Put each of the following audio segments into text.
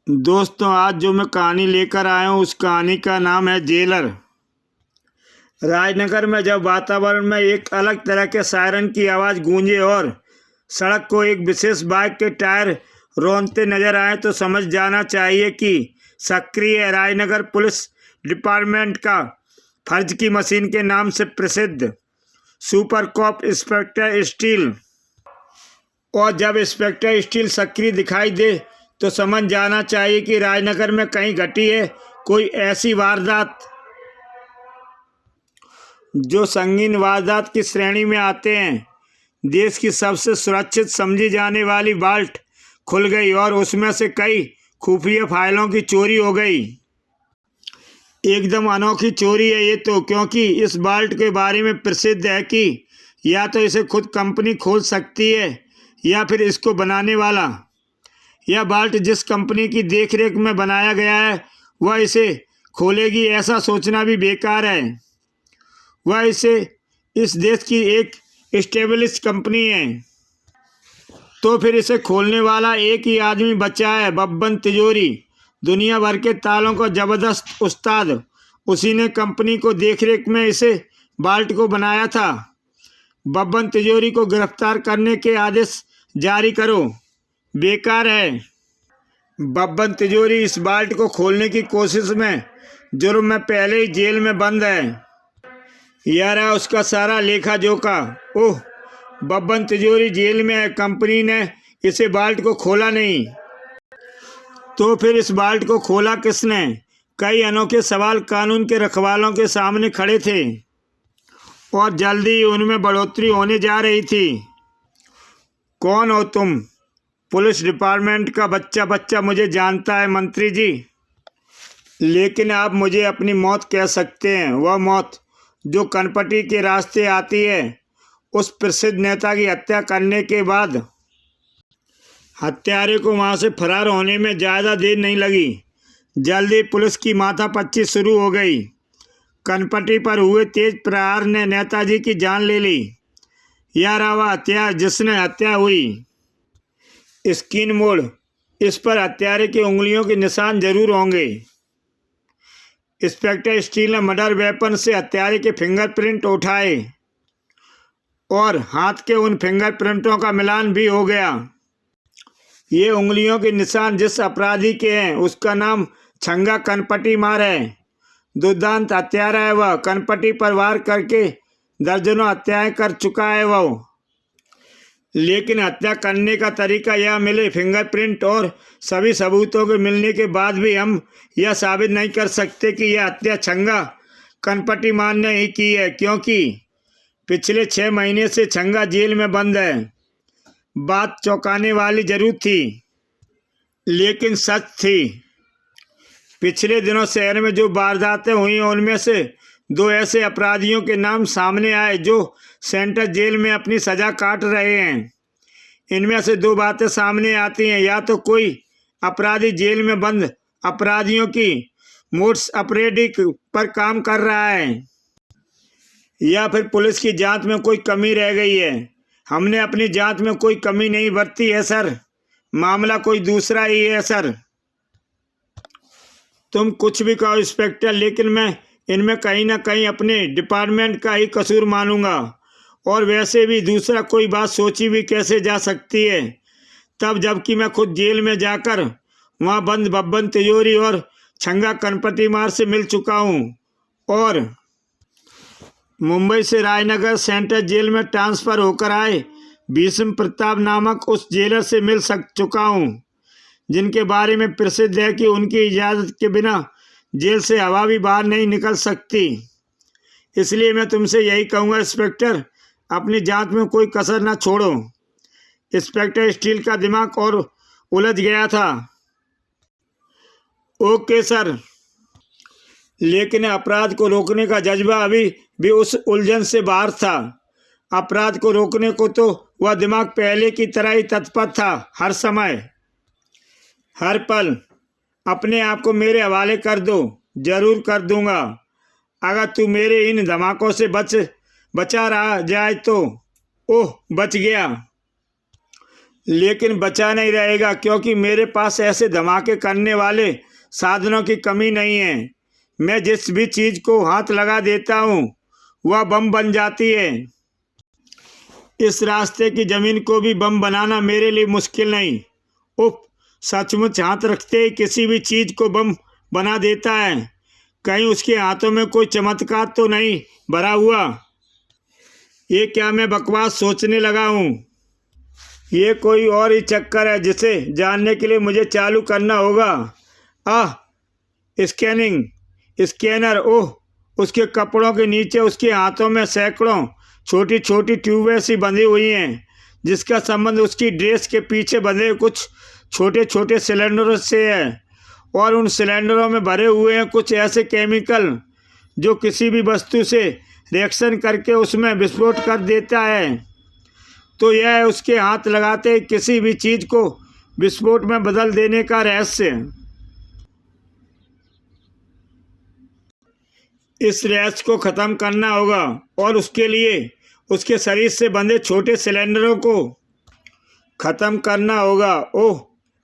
दोस्तों, आज जो मैं कहानी लेकर आया हूँ उस कहानी का नाम है जेलर। राजनगर में जब वातावरण में एक अलग तरह के सायरन की आवाज़ गूंजे और सड़क को एक विशेष बाइक के टायर रौंदते नजर आए तो समझ जाना चाहिए कि सक्रिय राजनगर पुलिस डिपार्टमेंट का फर्ज की मशीन के नाम से प्रसिद्ध सुपर कॉप इंस्पेक्टर स्टील। और जब इंस्पेक्टर स्टील सक्रिय दिखाई दे तो समझ जाना चाहिए कि राजनगर में कहीं घटी है कोई ऐसी वारदात जो संगीन वारदात की श्रेणी में आते हैं। देश की सबसे सुरक्षित समझी जाने वाली बाल्ट खुल गई और उसमें से कई खुफिया फाइलों की चोरी हो गई। एकदम अनोखी चोरी है ये तो, क्योंकि इस बाल्ट के बारे में प्रसिद्ध है कि या तो इसे खुद कंपनी खोल सकती है या फिर इसको बनाने वाला। यह बाल्ट जिस कंपनी की देखरेख में बनाया गया है वह इसे खोलेगी ऐसा सोचना भी बेकार है। वह इसे इस देश की एक एस्टेब्लिश कंपनी है, तो फिर इसे खोलने वाला एक ही आदमी बचा है, बब्बन तिजोरी। दुनिया भर के तालों का जबरदस्त उस्ताद। उसी ने कंपनी को देखरेख में इसे बाल्ट को बनाया था। बब्बन तिजोरी को गिरफ्तार करने के आदेश जारी करो। बेकार है। बब्बन तिजोरी इस बाल्ट को खोलने की कोशिश में जुर्म में पहले ही जेल में बंद है। यह रहा उसका सारा लेखा जोखा। ओह, बब्बन तिजोरी जेल में है, कंपनी ने इसे बाल्ट को खोला नहीं। तो फिर इस बाल्ट को खोला किसने? कई अनोखे सवाल कानून के रखवालों के सामने खड़े थे और जल्दी ही उनमें बढ़ोतरी होने जा रही थी। कौन हो तुम? पुलिस डिपार्टमेंट का बच्चा मुझे जानता है मंत्री जी, लेकिन आप मुझे अपनी मौत कह सकते हैं। वह मौत जो कनपटी के रास्ते आती है। उस प्रसिद्ध नेता की हत्या करने के बाद हत्यारे को वहां से फरार होने में ज़्यादा देर नहीं लगी। जल्दी पुलिस की माथापच्ची शुरू हो गई। कनपटी पर हुए तेज प्रहार ने नेताजी की जान ले ली। यह रहा वह हत्या जिसने हत्या हुई। स्किन मोड़, इस पर हत्यारे की उंगलियों के निशान जरूर होंगे। इंस्पेक्टर स्टील ने मर्डर वेपन से हत्यारे के फिंगरप्रिंट उठाए और हाथ के उन फिंगरप्रिंटों का मिलान भी हो गया। ये उंगलियों के निशान जिस अपराधी के हैं उसका नाम छंगा कनपटी मार है। दुर्दांत हत्यारा है वह। कनपटी पर वार करके दर्जनों हत्याएं कर चुका है वह। लेकिन हत्या करने का तरीका यह मिले फिंगरप्रिंट और सभी सबूतों के मिलने के बाद भी हम यह साबित नहीं कर सकते कि यह हत्या छंगा कनपटी मान ने ही की है, क्योंकि पिछले 6 महीने से छंगा जेल में बंद है। बात चौंकाने वाली जरूर थी, लेकिन सच थी। पिछले दिनों शहर में जो वारदातें हुई उनमें से 2 ऐसे अपराधियों के नाम सामने आए जो सेंट्रल जेल में अपनी सजा काट रहे हैं। इनमें से 2 बातें सामने आती हैं। या तो कोई अपराधी जेल में बंद अपराधियों की मोड्स ऑपरेंडी पर काम कर रहा है, या फिर पुलिस की जांच में कोई कमी रह गई है। हमने अपनी जांच में कोई कमी नहीं बरती है सर। मामला कोई दूसरा ही है सर। तुम कुछ भी कहो इंस्पेक्टर, लेकिन मैं इनमें कहीं ना कहीं अपने डिपार्टमेंट का ही कसूर मानूंगा। और वैसे भी दूसरा कोई बात सोची भी कैसे जा सकती है, तब जबकि मैं खुद जेल में जाकर वहां बंद बब्बन तिजोरी और छंगा कनपटी मार से मिल चुका हूं और मुंबई से राजनगर सेंट्रल जेल में ट्रांसफ़र होकर आए भीष्म प्रताप नामक उस जेलर से मिल चुका हूं, जिनके बारे में प्रसिद्ध है कि उनकी इजाज़त के बिना जेल से हवा भी बाहर नहीं निकल सकती। इसलिए मैं तुमसे यही कहूँगा इंस्पेक्टर, अपनी जांच में कोई कसर ना छोड़ो। इंस्पेक्टर स्टील का दिमाग और उलझ गया था। ओके सर, लेकिन अपराध को रोकने का जज्बा अभी भी उस उलझन से बाहर था। अपराध को रोकने को तो वह दिमाग पहले की तरह ही तत्पर था। हर समय हर पल अपने आप को मेरे हवाले कर दो। जरूर कर दूंगा, अगर तू मेरे इन धमाकों से बचा रहा जाए तो। ओह, बच गया। लेकिन बचा नहीं रहेगा, क्योंकि मेरे पास ऐसे धमाके करने वाले साधनों की कमी नहीं है। मैं जिस भी चीज़ को हाथ लगा देता हूँ वह बम बन जाती है। इस रास्ते की ज़मीन को भी बम बनाना मेरे लिए मुश्किल नहीं। उफ, सचमुच हाथ रखते ही किसी भी चीज़ को बम बना देता है। कहीं उसके हाथों में कोई चमत्कार तो नहीं भरा हुआ? ये क्या मैं बकवास सोचने लगा हूँ? ये कोई और ही चक्कर है जिसे जानने के लिए मुझे चालू करना होगा। Scanning scanner. ओह, उसके कपड़ों के नीचे उसके हाथों में सैकड़ों छोटी छोटी ट्यूबें सी बंधी हुई हैं, जिसका संबंध उसकी ड्रेस के पीछे बंधे कुछ छोटे छोटे सिलेंडरों से है। और उन सिलेंडरों में भरे हुए हैं कुछ ऐसे केमिकल जो किसी भी वस्तु से रिएक्शन करके उसमें विस्फोट कर देता है। तो यह है उसके हाथ लगाते ही किसी भी चीज़ को विस्फोट में बदल देने का रहस्य। इस रहस्य को ख़त्म करना होगा और उसके लिए उसके शरीर से बंधे छोटे सिलेंडरों को ख़त्म करना होगा। ओह,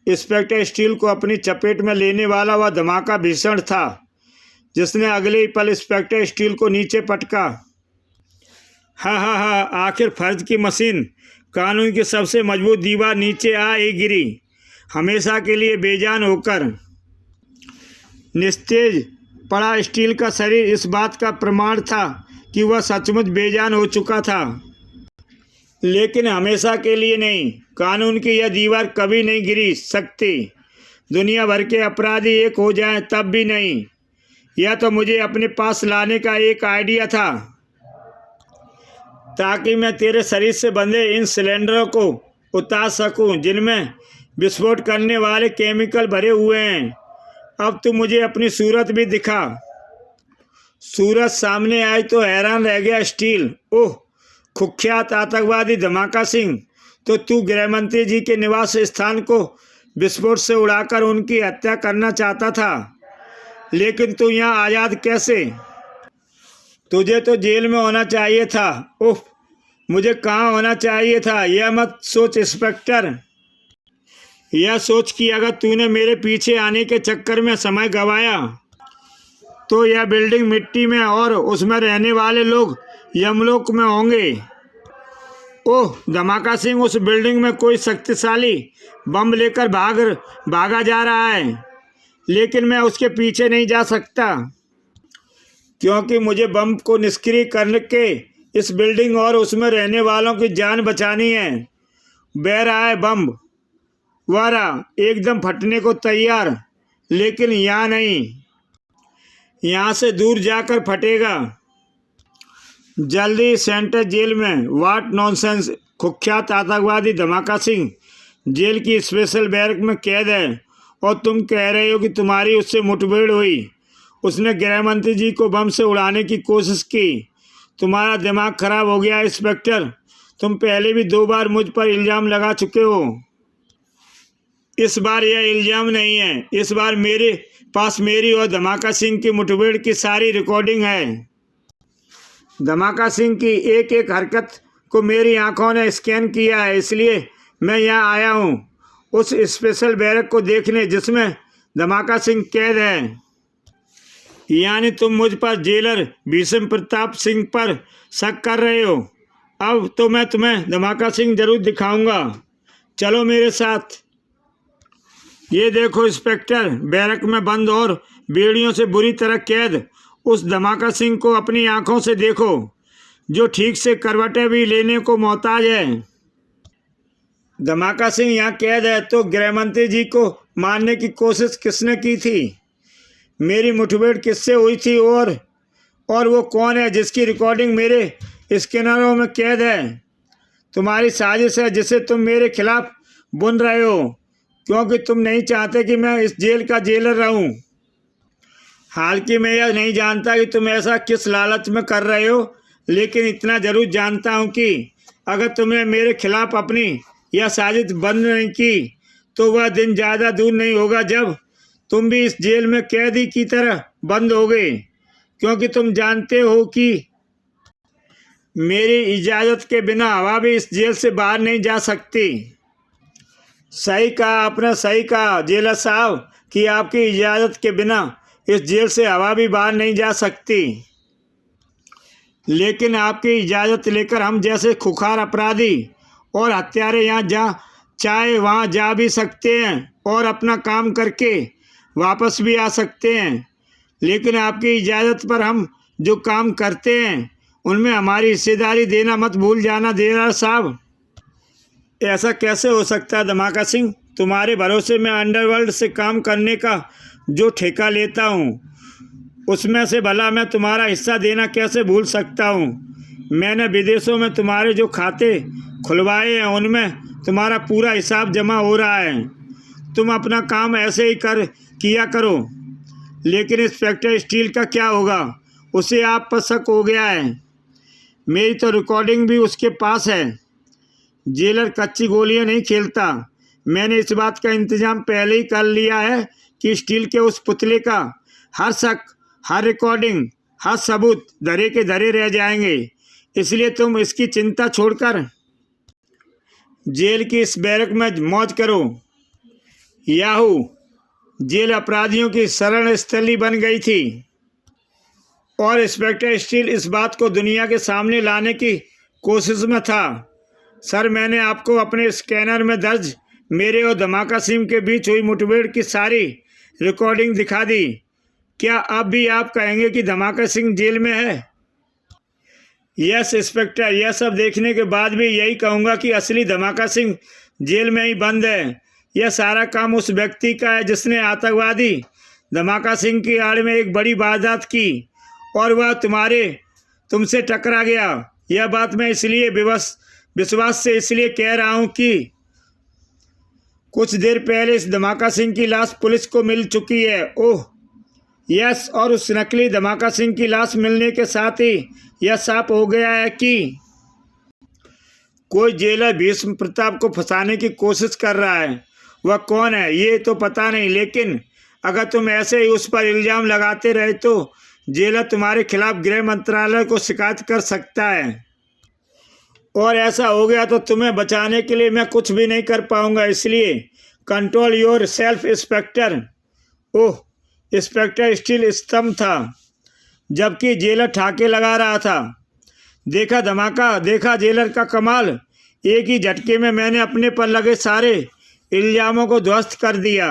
इंस्पेक्टर स्टील को अपनी चपेट में लेने वाला वह धमाका भीषण था, जिसने अगले ही पल इंस्पेक्टर स्टील को नीचे पटका। हा, आखिर फर्ज की मशीन, कानून की सबसे मजबूत दीवार नीचे आ ही गिरी, हमेशा के लिए बेजान होकर। निस्तेज पड़ा स्टील का शरीर इस बात का प्रमाण था कि वह सचमुच बेजान हो चुका था, लेकिन हमेशा के लिए नहीं। कानून की यह दीवार कभी नहीं गिरी सकती। दुनिया भर के अपराधी एक हो जाएं तब भी नहीं। यह तो मुझे अपने पास लाने का एक आइडिया था, ताकि मैं तेरे शरीर से बंधे इन सिलेंडरों को उतार सकूं, जिनमें विस्फोट करने वाले केमिकल भरे हुए हैं। अब तू मुझे अपनी सूरत भी दिखा। सूरत सामने आई तो हैरान रह गया स्टील। ओह, कुख्यात आतंकवादी धमाका सिंह, तो तू गृह मंत्री जी के निवास स्थान को विस्फोट से उड़ाकर उनकी हत्या करना चाहता था, लेकिन तू यहाँ आज़ाद कैसे? तुझे तो जेल में होना चाहिए था। उफ, मुझे कहाँ होना चाहिए था यह मत सोच इंस्पेक्टर। यह सोच कि अगर तूने मेरे पीछे आने के चक्कर में समय गंवाया तो यह बिल्डिंग मिट्टी में और उसमें रहने वाले लोग यमलोक में होंगे। ओह, धमाका सिंह, उस बिल्डिंग में कोई शक्तिशाली बम लेकर भागा जा रहा है, लेकिन मैं उसके पीछे नहीं जा सकता, क्योंकि मुझे बम को निष्क्रिय करके इस बिल्डिंग और उसमें रहने वालों की जान बचानी है। बह रहा है बम, वारा एकदम फटने को तैयार, लेकिन यहाँ नहीं, यहाँ से दूर जाकर फटेगा। जल्दी सेंट्रल जेल में। What nonsense. कुख्यात आतंकवादी धमाका सिंह जेल की स्पेशल बैरक में कैद है और तुम कह रहे हो कि तुम्हारी उससे मुठभेड़ हुई। उसने गृह मंत्री जी को बम से उड़ाने की कोशिश की। तुम्हारा दिमाग खराब हो गया इंस्पेक्टर। तुम पहले भी 2 बार मुझ पर इल्ज़ाम लगा चुके हो। इस बार यह इल्ज़ाम नहीं है, इस बार मेरे पास मेरी और धमाका सिंह की मुठभेड़ की सारी रिकॉर्डिंग है। धमाका सिंह की एक एक हरकत को मेरी आंखों ने स्कैन किया है, इसलिए मैं यहाँ आया हूँ उस स्पेशल बैरक को देखने जिसमें धमाका सिंह कैद है। यानी तुम मुझ पर जेलर भीष्म प्रताप सिंह पर शक कर रहे हो? अब तो मैं तुम्हें धमाका सिंह जरूर दिखाऊंगा। चलो मेरे साथ। ये देखो इंस्पेक्टर, बैरक में बंद और बेड़ियों से बुरी तरह कैद उस धमाका सिंह को अपनी आंखों से देखो, जो ठीक से करवटें भी लेने को मोहताज है। धमाका सिंह यहाँ कैद है तो गृह मंत्री जी को मारने की कोशिश किसने की थी? मेरी मुठभेड़ किससे हुई थी? और वो कौन है जिसकी रिकॉर्डिंग मेरे स्कैनरों में कैद है? तुम्हारी साजिश है जिसे तुम मेरे खिलाफ बुन रहे हो, क्योंकि तुम नहीं चाहते कि मैं इस जेल का जेलर रहूं। हालांकि मैं यह नहीं जानता कि तुम ऐसा किस लालच में कर रहे हो, लेकिन इतना जरूर जानता हूं कि अगर तुमने मेरे खिलाफ अपनी यह साजिश बंद नहीं की तो वह दिन ज़्यादा दूर नहीं होगा जब तुम भी इस जेल में कैदी की तरह बंद होगे, क्योंकि तुम जानते हो कि मेरी इजाज़त के बिना हवा भी इस जेल से बाहर नहीं जा सकती। सही कहा आपने, सही कहा जेलर साहब कि आपकी इजाज़त के बिना इस जेल से हवा भी बाहर नहीं जा सकती। लेकिन आपकी इजाज़त लेकर हम जैसे खुखार अपराधी और हत्यारे यहाँ जहाँ चाहे वहाँ जा भी सकते हैं और अपना काम करके वापस भी आ सकते हैं। लेकिन आपकी इजाज़त पर हम जो काम करते हैं उनमें हमारी हिस्सेदारी देना मत भूल जाना जेलर साहब। ऐसा कैसे हो सकता है धमाका सिंह? तुम्हारे भरोसे में अंडरवर्ल्ड से काम करने का जो ठेका लेता हूँ उसमें से भला मैं तुम्हारा हिस्सा देना कैसे भूल सकता हूँ? मैंने विदेशों में तुम्हारे जो खाते खुलवाए हैं उनमें तुम्हारा पूरा हिसाब जमा हो रहा है। तुम अपना काम ऐसे ही किया करो। लेकिन इंस्पेक्टर स्टील का क्या होगा? उसे आप पर शक हो गया है। मेरी तो रिकॉर्डिंग भी उसके पास है। जेलर कच्ची गोलियां नहीं खेलता। मैंने इस बात का इंतजाम पहले ही कर लिया है कि स्टील के उस पुतले का हर शक, हर रिकॉर्डिंग, हर सबूत धरे के धरे रह जाएंगे। इसलिए तुम इसकी चिंता छोड़कर जेल की इस बैरक में मौज करो। याहू जेल अपराधियों की शरण स्थली बन गई थी और इंस्पेक्टर स्टील इस बात को दुनिया के सामने लाने की कोशिश में था। सर, मैंने आपको अपने स्कैनर में दर्ज मेरे और धमाका सिंह के बीच हुई मुठभेड़ की सारी रिकॉर्डिंग दिखा दी। क्या अब भी आप कहेंगे कि धमाका सिंह जेल में है? यस इंस्पेक्टर, यह सब देखने के बाद भी यही कहूँगा कि असली धमाका सिंह जेल में ही बंद है। यह सारा काम उस व्यक्ति का है जिसने आतंकवादी धमाका सिंह की आड़ में एक बड़ी वारदात की और वह तुमसे टकरा गया। यह बात मैं इसलिए विश्वास से इसलिए कह रहा हूँ कि कुछ देर पहले इस धमाका सिंह की लाश पुलिस को मिल चुकी है। ओह यस, और उस नकली धमाका सिंह की लाश मिलने के साथ ही यह साफ हो गया है कि कोई जेलर भीष्म प्रताप को फंसाने की कोशिश कर रहा है। वह कौन है ये तो पता नहीं, लेकिन अगर तुम ऐसे ही उस पर इल्ज़ाम लगाते रहे तो जेलर तुम्हारे खिलाफ गृह मंत्रालय को शिकायत कर सकता है और ऐसा हो गया तो तुम्हें बचाने के लिए मैं कुछ भी नहीं कर पाऊंगा। इसलिए control your self inspector. Oh, inspector steel स्तंभ था जबकि जेलर ठाके लगा रहा था। देखा जेलर का कमाल। एक ही झटके में मैंने अपने पर लगे सारे इल्ज़ामों को ध्वस्त कर दिया।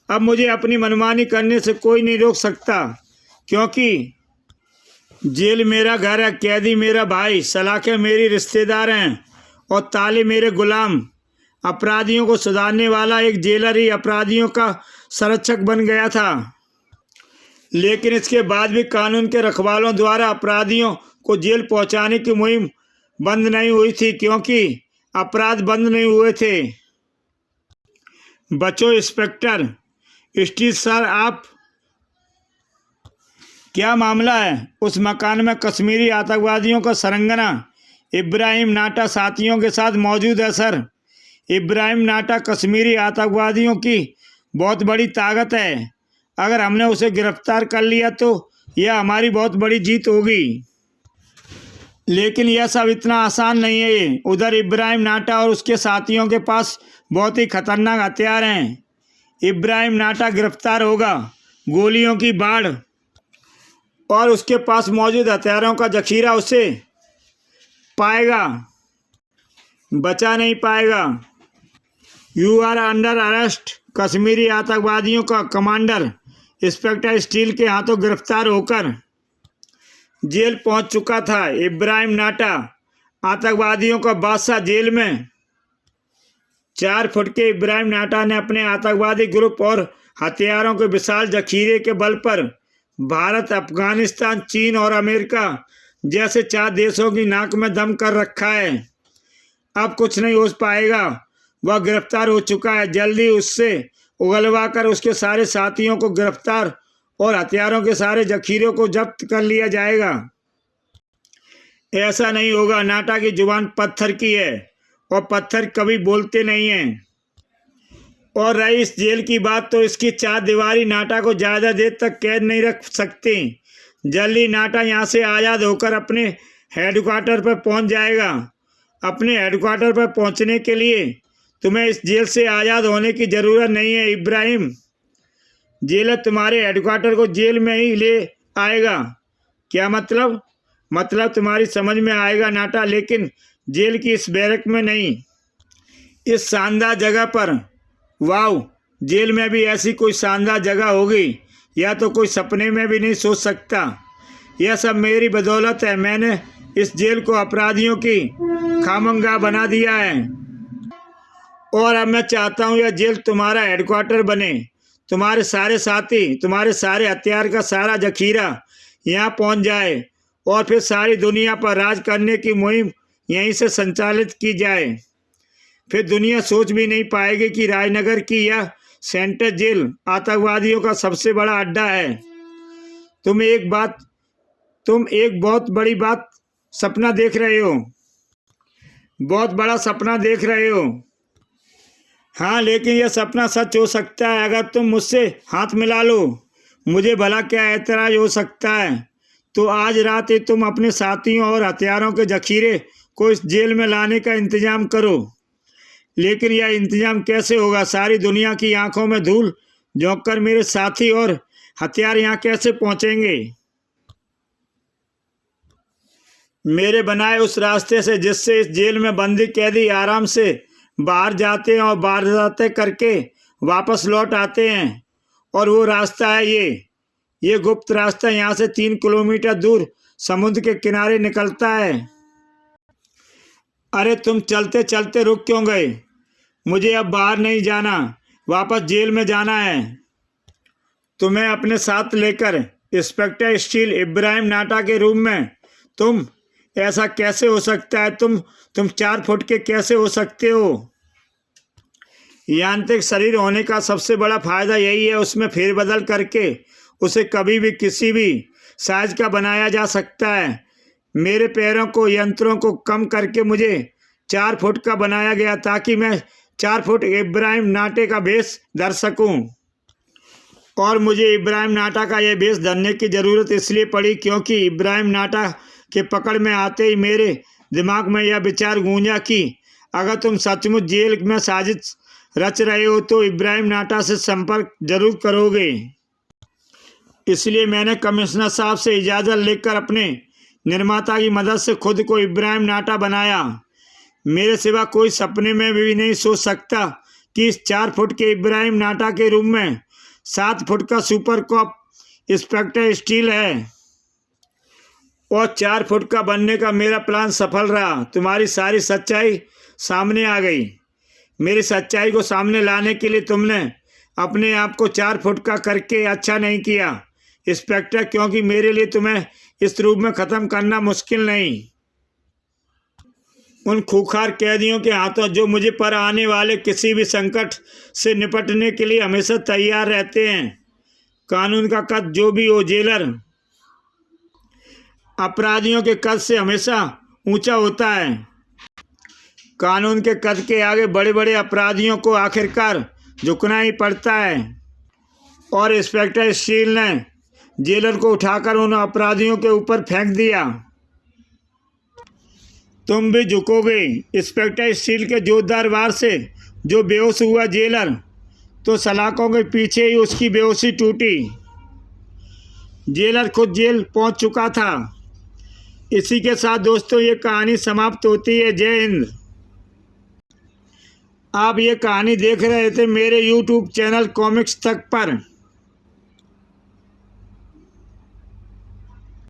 अब मुझे अपनी मनमानी करने से कोई नहीं रोक सकता, क्योंकि जेल मेरा घर है, कैदी मेरा भाई, सलाखें मेरी रिश्तेदार हैं और ताले मेरे गुलाम। अपराधियों को सुधारने वाला एक जेलर ही अपराधियों का संरक्षक बन गया था। लेकिन इसके बाद भी कानून के रखवालों द्वारा अपराधियों को जेल पहुंचाने की मुहिम बंद नहीं हुई थी, क्योंकि अपराध बंद नहीं हुए थे। बचो इंस्पेक्टर स्टील सर, आप क्या मामला है? उस मकान में कश्मीरी आतंकवादियों का सरंगना इब्राहिम नाटा साथियों के साथ मौजूद है सर। इब्राहिम नाटा कश्मीरी आतंकवादियों की बहुत बड़ी ताकत है। अगर हमने उसे गिरफ्तार कर लिया तो यह हमारी बहुत बड़ी जीत होगी। लेकिन यह सब इतना आसान नहीं है। उधर इब्राहिम नाटा और उसके साथियों के पास बहुत ही खतरनाक हथियार हैं। इब्राहिम नाटा गिरफ्तार होगा, गोलियों की बाढ़ और उसके पास मौजूद हथियारों का जखीरा उसे बचा नहीं पाएगा। You are under arrest. कश्मीरी आतंकवादियों का कमांडर इंस्पेक्टर स्टील के हाथों गिरफ्तार होकर जेल पहुंच चुका था। इब्राहिम नाटा आतंकवादियों का बादशाह जेल में। 4 फुट के इब्राहिम नाटा ने अपने आतंकवादी ग्रुप और हथियारों के विशाल जखीरे के बल पर भारत, अफगानिस्तान, चीन और अमेरिका जैसे 4 देशों की नाक में दम कर रखा है। अब कुछ नहीं हो पाएगा। वह गिरफ्तार हो चुका है। जल्दी उससे उगलवा कर उसके सारे साथियों को गिरफ्तार और हथियारों के सारे जखीरों को जब्त कर लिया जाएगा। ऐसा नहीं होगा। नाटा की जुबान पत्थर की है और पत्थर कभी बोलते नहीं हैं। और रही इस जेल की बात, तो इसकी 4 दीवारी नाटा को ज़्यादा देर तक कैद नहीं रख सकती। जल्दी नाटा यहाँ से आज़ाद होकर अपने हेडक्वार्टर पर पहुँच जाएगा। अपने हेडक्वार्टर पर पहुँचने के लिए तुम्हें इस जेल से आज़ाद होने की ज़रूरत नहीं है इब्राहिम। जेलर तुम्हारे हेडक्वार्टर को जेल में ही ले आएगा। क्या मतलब? मतलब तुम्हारी समझ में आएगा नाटा, लेकिन जेल की इस बैरक में नहीं, इस शानदार जगह पर। वाह, जेल में भी ऐसी कोई शानदार जगह होगी, या तो कोई सपने में भी नहीं सोच सकता। यह सब मेरी बदौलत है। मैंने इस जेल को अपराधियों की खामगाह बना दिया है, और अब मैं चाहता हूँ यह जेल तुम्हारा हेडक्वार्टर बने। तुम्हारे सारे साथी, तुम्हारे सारे हथियार का सारा जखीरा यहाँ पहुँच जाए, और फिर सारी दुनिया पर राज करने की मुहिम यहीं से संचालित की जाए। फिर दुनिया सोच भी नहीं पाएगी कि राजनगर की यह सेंट्रल जेल आतंकवादियों का सबसे बड़ा अड्डा है। तुम एक बहुत बड़ी बात सपना देख रहे हो, बहुत बड़ा सपना देख रहे हो। हाँ, लेकिन यह सपना सच हो सकता है अगर तुम मुझसे हाथ मिला लो। मुझे भला क्या ऐतराज हो सकता है? तो आज रात ही तुम अपने साथियों और हथियारों के जखीरे को इस जेल में लाने का इंतजाम करो। लेकिन यह इंतजाम कैसे होगा? सारी दुनिया की आंखों में धूल झोंक कर मेरे साथी और हथियार यहाँ कैसे पहुँचेंगे? मेरे बनाए उस रास्ते से जिससे इस जेल में बंदी कैदी आराम से बाहर जाते हैं और वारदातें करके वापस लौट आते हैं। और वो रास्ता है ये गुप्त रास्ता यहाँ से 3 किलोमीटर दूर समुद्र के किनारे निकलता है। अरे तुम चलते चलते रुक क्यों गए? मुझे अब बाहर नहीं जाना, वापस जेल में जाना है। तुम्हें अपने साथ लेकर इंस्पेक्टर स्टील इब्राहिम नाटा के रूम में। तुम, ऐसा कैसे हो सकता है? तुम 4 फुट के कैसे हो सकते हो? यांत्रिक शरीर होने का सबसे बड़ा फायदा यही है, उसमें फेरबदल करके उसे कभी भी किसी भी साइज का बनाया जा सकता है। मेरे पैरों को, यंत्रों को कम करके मुझे 4 फुट का बनाया गया ताकि मैं 4 फुट इब्राहिम नाटे का भेष धर सकूं। और मुझे इब्राहिम नाटा का यह भेष धरने की ज़रूरत इसलिए पड़ी क्योंकि इब्राहिम नाटा के पकड़ में आते ही मेरे दिमाग में यह विचार गूंजा कि अगर तुम सचमुच जेल में साजिश रच रहे हो तो इब्राहिम नाटा से संपर्क जरूर करोगे। इसलिए मैंने कमिश्नर साहब से इजाज़त लेकर अपने निर्माता की मदद से खुद को इब्राहिम नाटा बनाया। मेरे सिवा कोई सपने में भी नहीं सोच सकता कि इस 4 फुट के इब्राहिम नाटा के रूम में 7 फुट का सुपर कॉप इंस्पेक्टर स्टील है। और 4 फुट का बनने का मेरा प्लान सफल रहा। तुम्हारी सारी सच्चाई सामने आ गई। मेरी सच्चाई को सामने लाने के लिए तुमने अपने आप को 4 फुट का करके अच्छा नहीं किया इंस्पेक्टर, क्योंकि मेरे लिए तुम्हें इस रूप में ख़त्म करना मुश्किल नहीं। उन खूंखार कैदियों के हाथों जो मुझे पर आने वाले किसी भी संकट से निपटने के लिए हमेशा तैयार रहते हैं। कानून का कद जो भी हो, जेलर अपराधियों के कद से हमेशा ऊंचा होता है। कानून के कद के आगे बड़े बड़े अपराधियों को आखिरकार झुकना ही पड़ता है। और इंस्पेक्टर स्टील ने जेलर को उठाकर उन अपराधियों के ऊपर फेंक दिया। तुम भी झुकोगे? इंस्पेक्टर स्टील के जोरदार वार से जो बेहोश हुआ जेलर, तो सलाखों के पीछे ही उसकी बेहोशी टूटी। जेलर खुद जेल पहुंच चुका था। इसी के साथ दोस्तों ये कहानी समाप्त होती है। जय हिंद। आप ये कहानी देख रहे थे मेरे YouTube चैनल कॉमिक्स तक पर।